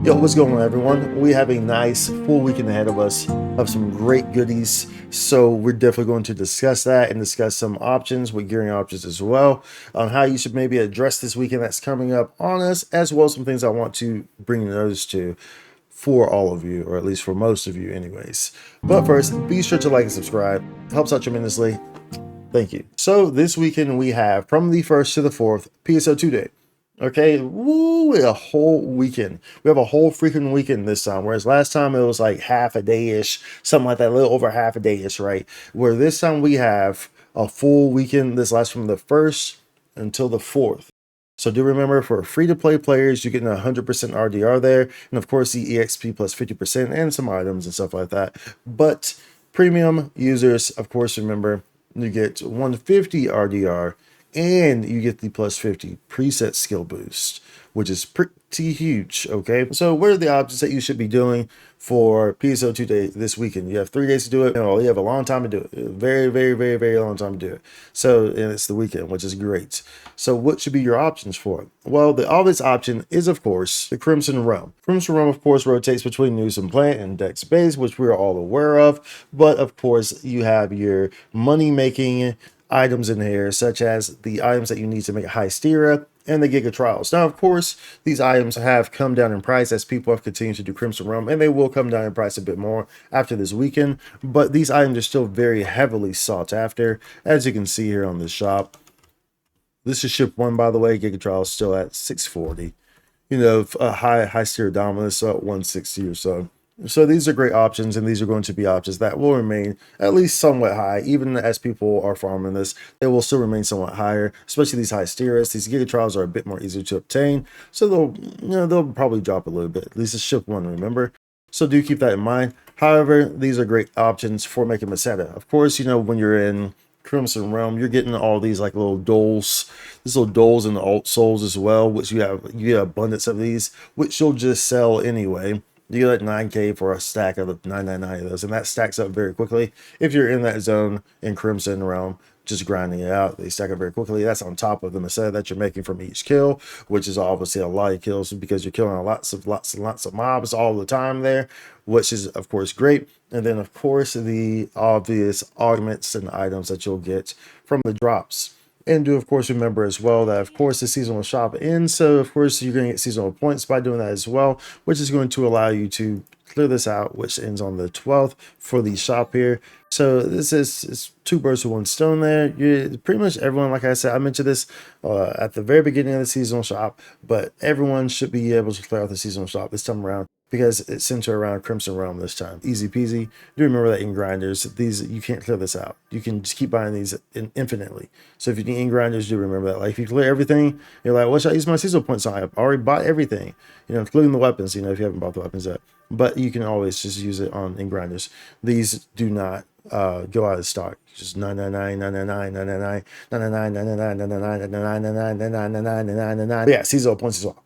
Yo, what's going on, everyone? We have a nice full weekend ahead of us of some great goodies. So we're definitely going to discuss that and discuss some options with gearing options as well on how you should maybe address this weekend that's coming up on us, as well as some things I want to bring notice to for all of you, or at least for most of you anyways. But first, be sure to like and subscribe. It helps out tremendously. Thank you. So this weekend we have from the 1st to the 4th, PSO2 day. Okay, woo, a whole weekend. We have a whole freaking weekend this time. Whereas last time it was like half a day-ish, something like that, a little over half a day-ish, right? Where this time we have a full weekend. This lasts from the 1st until the 4th. So do remember, for free-to-play players, you're getting 100% RDR there. And of course, the EXP plus 50% and some items and stuff like that. But premium users, of course, remember, you get 150 RDR and you get the plus 50 preset skill boost, which is pretty huge. Okay, so what are the options that you should be doing for PSO2 day this weekend? You have 3 days to do it. You have a long time to do it. Very, very, very, very long time to do it. So, and it's the weekend, which is great. So what should be your options for it? Well, the obvious option is, of course, the Crimson Realm. Crimson Realm, of course, rotates between News and Plant and Dex Base, which we're all aware of. But of course, you have your money-making items in here, such as the items that you need to make a Hystera and the Giga Trials. Now, of course, these items have come down in price as people have continued to do Crimson Realm, and they will come down in price a bit more after this weekend, but these items are still very heavily sought after, as you can see here on this shop. This is ship 1, by the way. Giga Trials still at 640. A high steer dominance at 160 or so. So these are great options, and these are going to be options that will remain at least somewhat high. Even as people are farming this, they will still remain somewhat higher, especially these high steers. These Giga Trials are a bit more easier to obtain, so they'll probably drop a little bit. At least it's ship 1, remember? So do keep that in mind. However, these are great options for making Meseta. Of course, when you're in Crimson Realm, you're getting all these like little doles, these little doles and alt souls as well, which you get abundance of these, which you'll just sell anyway. You get 9k for a stack of the 999 of those, and that stacks up very quickly. If you're in that zone in Crimson Realm, just grinding it out, they stack up very quickly. That's on top of the Meseta that you're making from each kill, which is obviously a lot of kills because you're killing lots and lots of mobs all the time there, which is of course great. And then of course the obvious augments and items that you'll get from the drops. And do, of course, remember as well that, of course, the seasonal shop ends. So, of course, you're going to get seasonal points by doing that as well, which is going to allow you to clear this out, which ends on the 12th for the shop here. So this is two birds with one stone there. Pretty much everyone, like I said, I mentioned this at the very beginning of the seasonal shop, but everyone should be able to clear out the seasonal shop this time around, because it's centered around Crimson Realm this time. Easy peasy. Do remember that in grinders, these, you can't clear this out. You can just keep buying these infinitely. So if you need in grinders, do remember that. Like if you clear everything, you're like, what should I use my seasonal points on? I've already bought everything, including the weapons, if you haven't bought the weapons yet. But you can always just use it on in grinders. These do not go out of stock. Just 999, 999, 999, 999, 999, 999, 999. Yeah, seasonal points as well.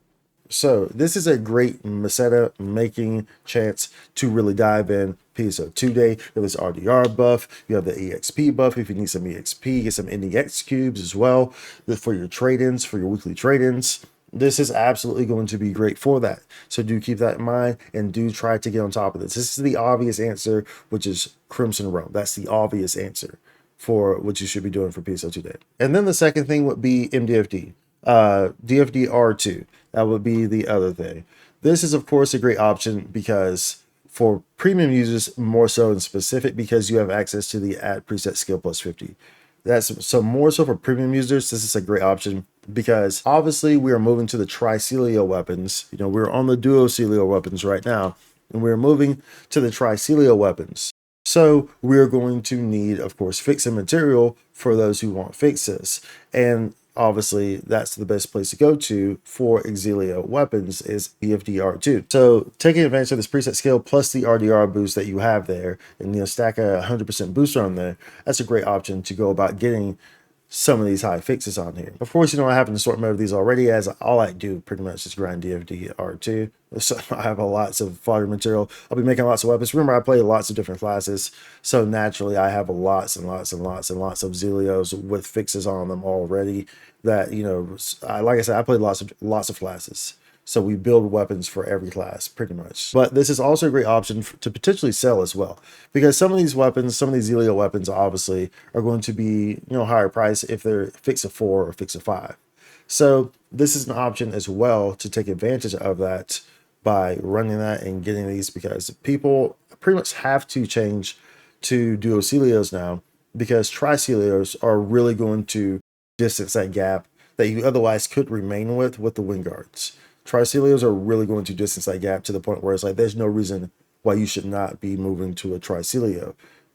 So this is a great Meseta making chance to really dive in. PSO2 day, you have this RDR buff, you have the EXP buff if you need some EXP, get some NGS cubes as well for your trade-ins, for your weekly trade-ins. This is absolutely going to be great for that. So do keep that in mind and do try to get on top of this. This is the obvious answer, which is Crimson Realm. That's the obvious answer for what you should be doing for PSO2 day. And then the second thing would be MDFD. DFD R2. That would be the other thing. This is, of course, a great option because for premium users, more so in specific, because you have access to the add preset skill plus 50. That's so more so for premium users. This is a great option because obviously we are moving to the Selio weapons. We're on the duo Selio weapons right now, and we're moving to the Selio weapons. So we're going to need, of course, fixing material for those who want fixes. And obviously that's the best place to go to for Exilio weapons is BFDR2. So taking advantage of this preset skill plus the RDR boost that you have there, and stack a 100% booster on there, that's a great option to go about getting some of these high fixes on here. Of course, I have an assortment of these already, as all I do pretty much is grind DFD R2. So I have lots of fodder material. I'll be making lots of weapons. Remember, I play lots of different classes, so naturally I have lots and lots and lots and lots of Zelios with fixes on them already. That like I said, I played lots of classes. So we build weapons for every class pretty much. But this is also a great option to potentially sell as well, because some of these weapons, some of these Zelio weapons obviously are going to be, higher price if they're fix of 4 or fix of 5. So this is an option as well to take advantage of that by running that and getting these, because people pretty much have to change to duo Celios now, because Tricelios are really going to distance that gap that you otherwise could remain with the wing guards. Tricelios are really going to distance that gap to the point where it's like there's no reason why you should not be moving to a Tricelio,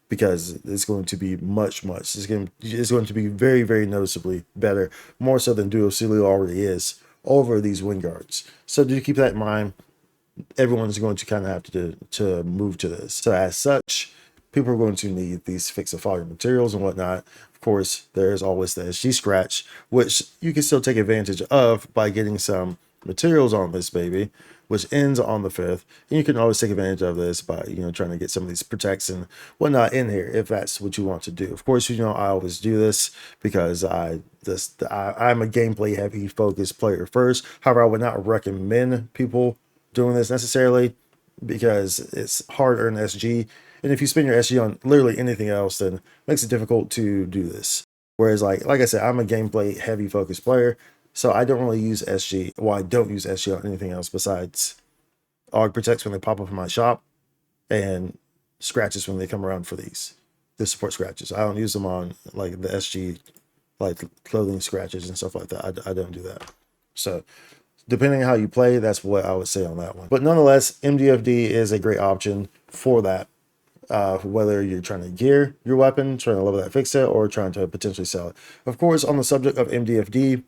because it's going to be it's going to be very, very noticeably better, more so than Duo Celio already is over these wing guards. So do keep that in mind. Everyone's going to kind of have to move to this. So as such, people are going to need these fix of fire materials and whatnot. Of course, there's always the SG scratch, which you can still take advantage of by getting some materials on this baby, which ends on the 5th. And you can always take advantage of this by, trying to get some of these protects and whatnot in here if that's what you want to do. Of course, I always do this because I'm a gameplay heavy focused player first. However, I would not recommend people doing this necessarily, because it's hard earned SG. And if you spend your SG on literally anything else, then it makes it difficult to do this. Whereas like I said, I'm a gameplay heavy focused player, so I don't really use SG. Well, I don't use SG on anything else besides AUG protects when they pop up in my shop, and scratches when they come around for the support scratches. I don't use them on like the SG, like clothing scratches and stuff like that. I don't do that. So depending on how you play, that's what I would say on that one. But nonetheless, MDFD is a great option for that. Whether you're trying to gear your weapon, trying to level that fix it, or trying to potentially sell it. Of course, on the subject of MDFD,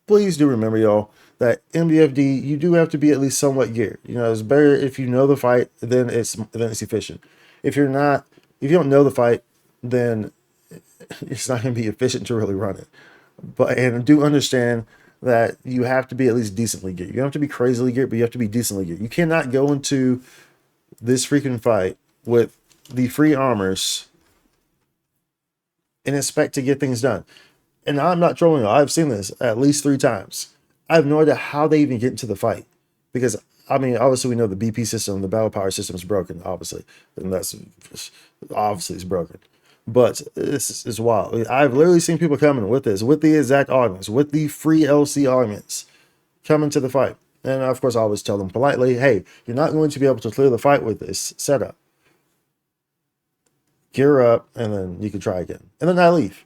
please do remember, y'all, that MDFD, you do have to be at least somewhat geared. It's better if you know the fight, then it's efficient. If you don't know the fight, then it's not going to be efficient to really run it. And do understand that you have to be at least decently geared. You don't have to be crazily geared, but you have to be decently geared. You cannot go into this freaking fight with the free armors and expect to get things done. And I'm not trolling you. I've seen this at least 3 times. I have no idea how they even get into the fight, because obviously we know the BP system, the battle power system is broken, obviously, and that's obviously it's broken. But this is wild. I've literally seen people coming with this, with the exact augments, with the free LC augments, coming to the fight. And of course, I always tell them politely, hey, you're not going to be able to clear the fight with this setup. Gear up, and then you can try again. And then I leave.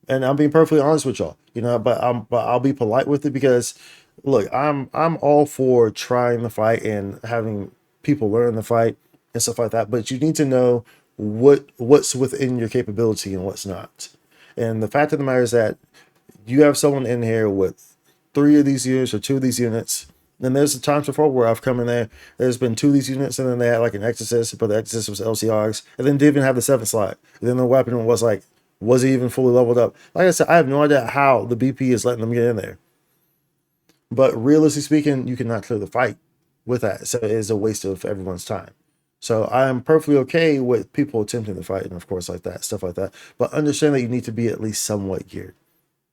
And I'm being perfectly honest with y'all, but I'll be polite with it, because look, I'm all for trying the fight and having people learn the fight and stuff like that. But you need to know what's within your capability and what's not. And the fact of the matter is that you have someone in here with 3 of these units or 2 of these units. And there's times before where I've come in there, there's been 2 of these units, and then they had like an Exorcist, but the Exorcist was LCRs, and then didn't even have the 7th slot. And then the weapon wasn't even fully leveled up. Like I said, I have no idea how the BP is letting them get in there. But realistically speaking, you cannot clear the fight with that. So it is a waste of everyone's time. So I am perfectly okay with people attempting the fight, and of course like that, stuff like that. But understand that you need to be at least somewhat geared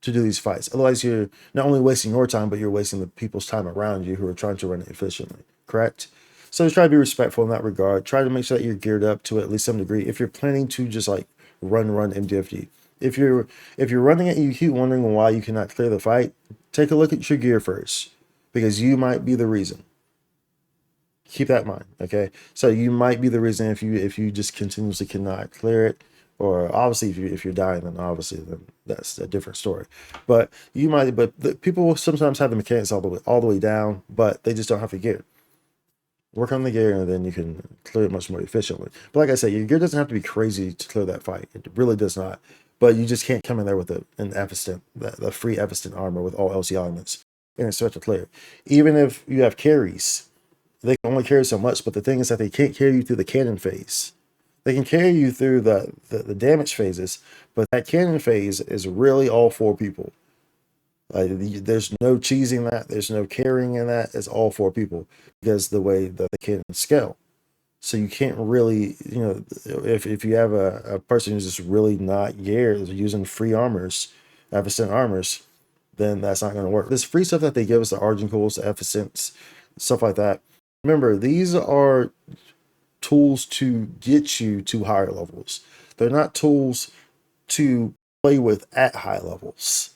to do these fights. Otherwise, you're not only wasting your time, but you're wasting the people's time around you who are trying to run it efficiently, correct? So just try to be respectful in that regard. Try to make sure that you're geared up to at least some degree if you're planning to just like run MDFD. If you're running it and you keep wondering why you cannot clear the fight, take a look at your gear first, because you might be the reason. Keep that in mind, okay? So you might be the reason if you just continuously cannot clear it. Or obviously, if you're dying, then obviously then that's a different story. But people will sometimes have the mechanics all the way down, but they just don't have the gear. Work on the gear, and then you can clear it much more efficiently. But like I said, your gear doesn't have to be crazy to clear that fight. It really does not. But you just can't come in there with the free Evistant armor with all LC elements and expect to clear. Even if you have carries, they can only carry so much. But the thing is that they can't carry you through the cannon phase. They can carry you through the damage phases, but that cannon phase is really all 4 people. There's no cheesing that. There's no carrying in that. It's all 4 people, because the way that the cannons scale. So you can't really, if you have a person who's just really not geared, using free armors, Avicent armors, then that's not going to work. This free stuff that they give us, the Argent Cools, the Efficient, stuff like that. Remember, these are tools to get you to higher levels. They're not tools to play with at high levels,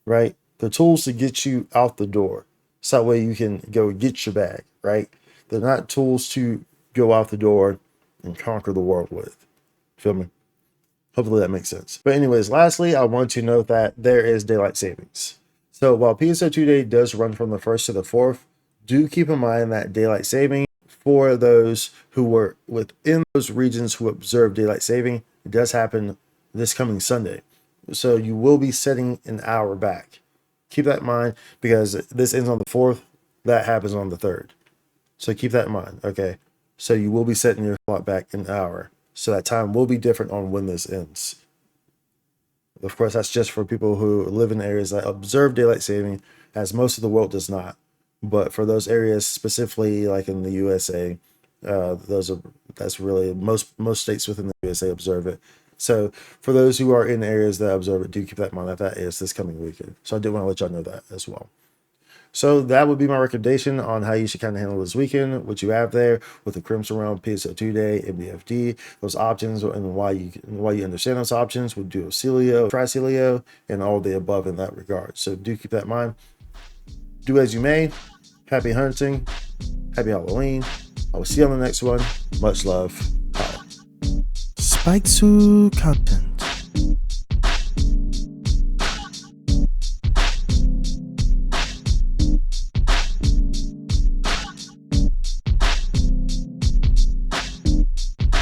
right? They're tools to get you out the door. So that way you can go get your bag, right? They're not tools to go out the door and conquer the world with. Feel me? Hopefully that makes sense. But anyways, lastly, I want to note that there is daylight savings. So while PSO2 day does run from the 1st to the 4th, do keep in mind that daylight saving for those who were within those regions who observe daylight saving, it does happen this coming Sunday. So you will be setting an hour back. Keep that in mind because this ends on the 4th. That happens on the 3rd. So keep that in mind, okay? So you will be setting your clock back an hour. So that time will be different on when this ends. Of course, that's just for people who live in areas that observe daylight saving, as most of the world does not. But for those areas specifically, like in the USA, that's really most states within the USA observe it. So for those who are in areas that observe it, do keep that in mind that is this coming weekend. So I did want to let y'all know that as well. So that would be my recommendation on how you should kind of handle this weekend. What you have there with the Crimson Realm, PSO2 day, MBFD, those options, and why you understand those options. Would do a Selio, try Selio, and all the above in that regard. So do keep that in mind. Do as you may. Happy hunting. Happy Halloween. I will see you on the next one. Much love. Bye. Spike content.